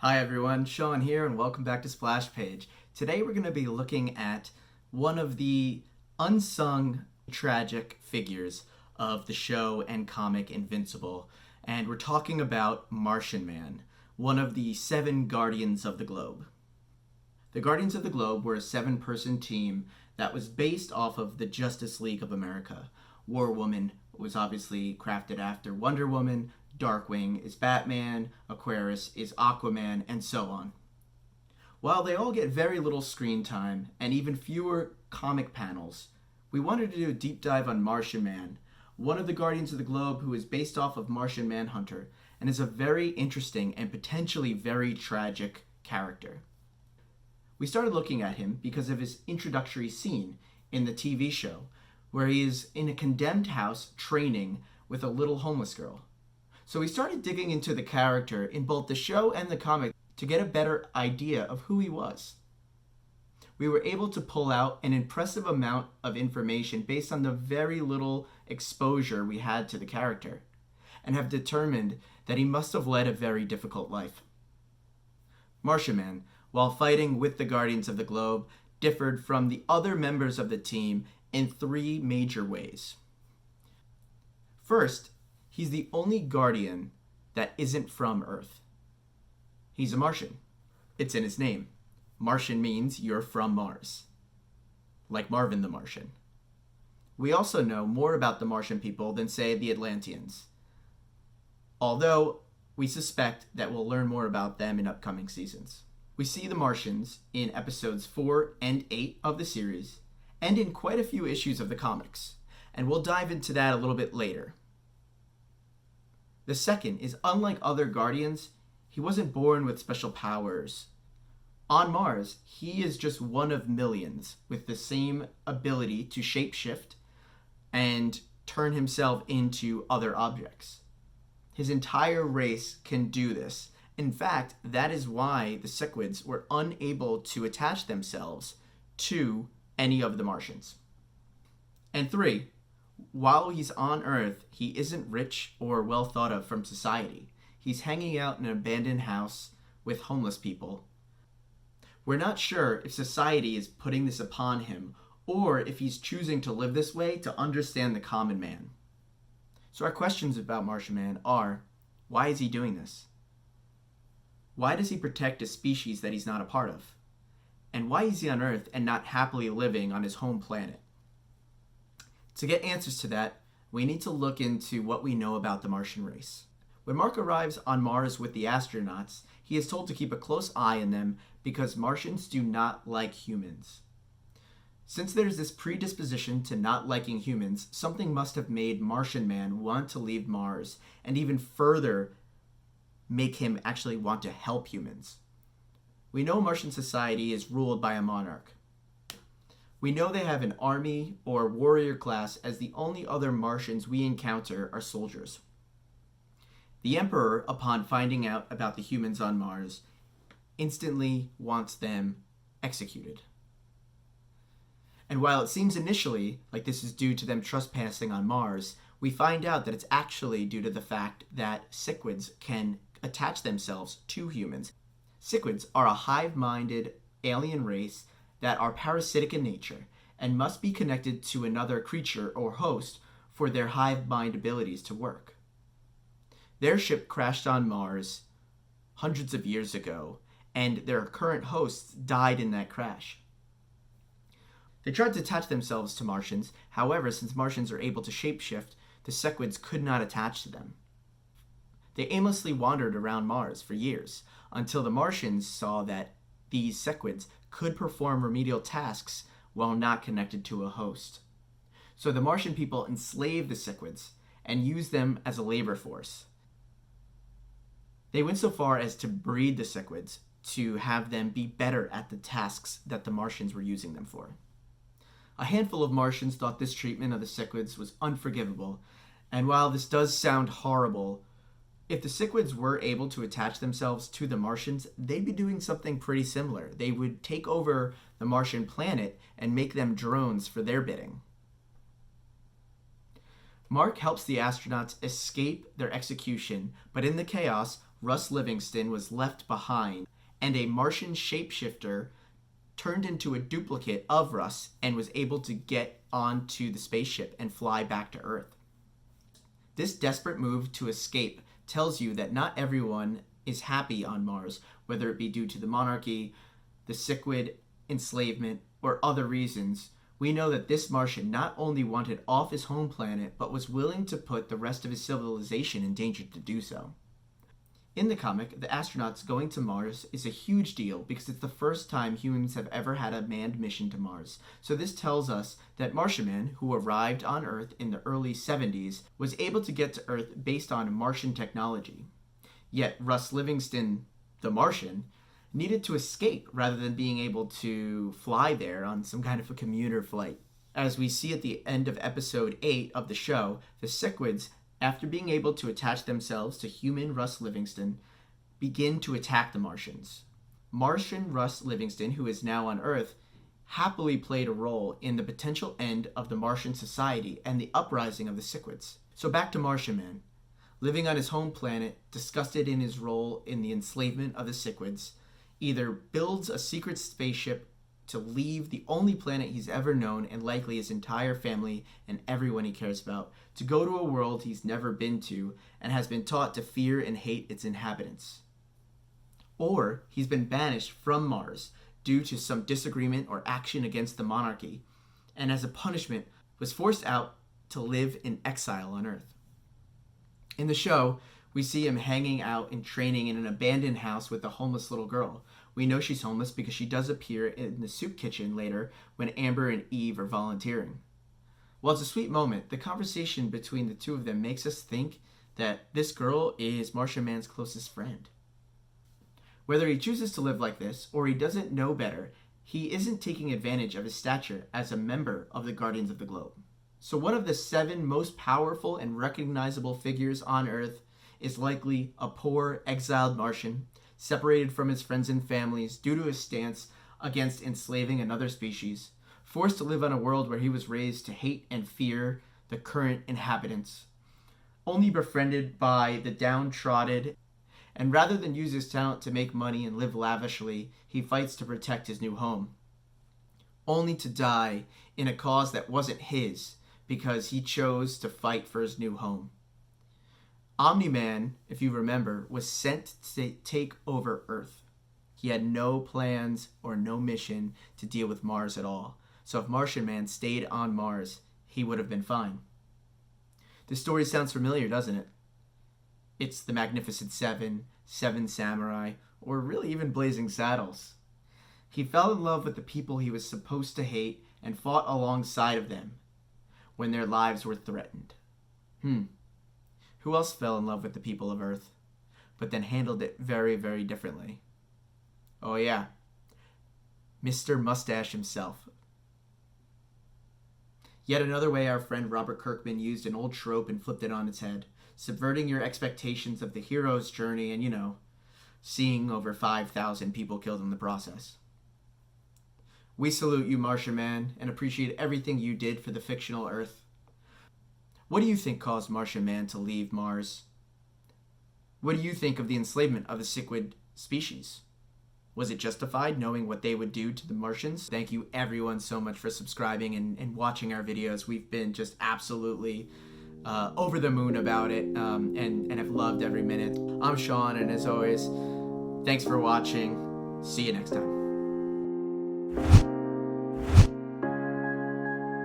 Hi everyone, Sean here and welcome back to Splash Page. Today we're going to be looking at one of the unsung tragic figures of the show and comic Invincible, and we're talking about Martian Man, one of the 7 Guardians of the Globe. The Guardians of the Globe were a 7-person team that was based off of the Justice League of America. War Woman was obviously crafted after Wonder Woman, Darkwing is Batman, Aquarius is Aquaman, and so on. While they all get very little screen time and even fewer comic panels, we wanted to do a deep dive on Martian Man, one of the Guardians of the Globe who is based off of Martian Manhunter and is a very interesting and potentially very tragic character. We started looking at him because of his introductory scene in the TV show, where he is in a condemned house training with a little homeless girl. So we started digging into the character in both the show and the comic to get a better idea of who he was. We were able to pull out an impressive amount of information based on the very little exposure we had to the character, and have determined that he must have led a very difficult life. Martian Man, while fighting with the Guardians of the Globe, differed from the other members of the team in 3 major ways. First, he's the only Guardian that isn't from Earth. He's a Martian. It's in his name. Martian means you're from Mars. Like Marvin the Martian. We also know more about the Martian people than, say, the Atlanteans. Although, we suspect that we'll learn more about them in upcoming seasons. We see the Martians in episodes 4 and 8 of the series, and in quite a few issues of the comics, and we'll dive into that a little bit later. The second is, unlike other Guardians, he wasn't born with special powers. On Mars, he is just one of millions with the same ability to shapeshift and turn himself into other objects. His entire race can do this. In fact, that is why the Cichlids were unable to attach themselves to any of the Martians. And 3, while he's on Earth, he isn't rich or well thought of from society. He's hanging out in an abandoned house with homeless people. We're not sure if society is putting this upon him or if he's choosing to live this way to understand the common man. So our questions about Martian Man are, why is he doing this? Why does he protect a species that he's not a part of? And why is he on Earth and not happily living on his home planet? To get answers to that, we need to look into what we know about the Martian race. When Mark arrives on Mars with the astronauts, he is told to keep a close eye on them because Martians do not like humans. Since there's this predisposition to not liking humans, something must have made Martian Man want to leave Mars, and even further make him actually want to help humans. We know Martian society is ruled by a monarch. We know they have an army or warrior class, as the only other Martians we encounter are soldiers. The Emperor, upon finding out about the humans on Mars, instantly wants them executed. And while it seems initially like this is due to them trespassing on Mars, we find out that it's actually due to the fact that Cichlids can attach themselves to humans. Cichlids are a hive-minded alien race that are parasitic in nature and must be connected to another creature or host for their hive mind abilities to work. Their ship crashed on Mars hundreds of years ago, and their current hosts died in that crash. They tried to attach themselves to Martians. However, since Martians are able to shapeshift, the Cichlids could not attach to them. They aimlessly wandered around Mars for years until the Martians saw that these Cichlids could perform remedial tasks while not connected to a host. So the Martian people enslaved the Cichlids and used them as a labor force. They went so far as to breed the Cichlids to have them be better at the tasks that the Martians were using them for. A handful of Martians thought this treatment of the Cichlids was unforgivable, and while this does sound horrible, if the Cichlids were able to attach themselves to the Martians, they'd be doing something pretty similar. They would take over the Martian planet and make them drones for their bidding. Mark helps the astronauts escape their execution, but in the chaos, Russ Livingston was left behind, and a Martian shapeshifter turned into a duplicate of Russ and was able to get onto the spaceship and fly back to Earth. This desperate move to escape tells you that not everyone is happy on Mars, whether it be due to the monarchy, the Cichlid enslavement, or other reasons. We know that this Martian not only wanted off his home planet, but was willing to put the rest of his civilization in danger to do so. In the comic, the astronauts going to Mars is a huge deal because it's the first time humans have ever had a manned mission to Mars. So this tells us that Martian Man, who arrived on Earth in the early 70s, was able to get to Earth based on Martian technology. Yet Russ Livingston, the Martian, needed to escape rather than being able to fly there on some kind of a commuter flight. As we see at the end of episode 8 of the show, the Cichlids, after being able to attach themselves to human Russ Livingston, begin to attack the Martians. Martian Russ Livingston, who is now on Earth, happily played a role in the potential end of the Martian society and the uprising of the Cichlids. So back to Martian Man. Living on his home planet, disgusted in his role in the enslavement of the Cichlids, either builds a secret spaceship to leave the only planet he's ever known and likely his entire family and everyone he cares about, to go to a world he's never been to and has been taught to fear and hate its inhabitants. Or he's been banished from Mars due to some disagreement or action against the monarchy, and as a punishment was forced out to live in exile on Earth. In the show, we see him hanging out and training in an abandoned house with a homeless little girl. We know she's homeless because she does appear in the soup kitchen later when Amber and Eve are volunteering. While it's a sweet moment, the conversation between the two of them makes us think that this girl is Martian Man's closest friend. Whether he chooses to live like this or he doesn't know better, he isn't taking advantage of his stature as a member of the Guardians of the Globe. So one of the 7 most powerful and recognizable figures on Earth is likely a poor, exiled Martian, separated from his friends and families due to his stance against enslaving another species, forced to live on a world where he was raised to hate and fear the current inhabitants, only befriended by the downtrodden, and rather than use his talent to make money and live lavishly, he fights to protect his new home, only to die in a cause that wasn't his because he chose to fight for his new home. Omni-Man, if you remember, was sent to take over Earth. He had no plans or no mission to deal with Mars at all. So if Martian Man stayed on Mars, he would have been fine. This story sounds familiar, doesn't it? It's the Magnificent Seven, Seven Samurai, or really even Blazing Saddles. He fell in love with the people he was supposed to hate and fought alongside of them when their lives were threatened. Who else fell in love with the people of Earth, but then handled it very, very differently? Oh yeah, Mr. Mustache himself. Yet another way our friend Robert Kirkman used an old trope and flipped it on its head, subverting your expectations of the hero's journey and, seeing over 5,000 people killed in the process. We salute you, Martian Man, and appreciate everything you did for the fictional Earth. What do you think caused Martian Man to leave Mars? What do you think of the enslavement of the Cichlid species? Was it justified knowing what they would do to the Martians? Thank you everyone so much for subscribing and watching our videos. We've been just absolutely over the moon about it and have loved every minute. I'm Sean, and as always, thanks for watching. See you next time.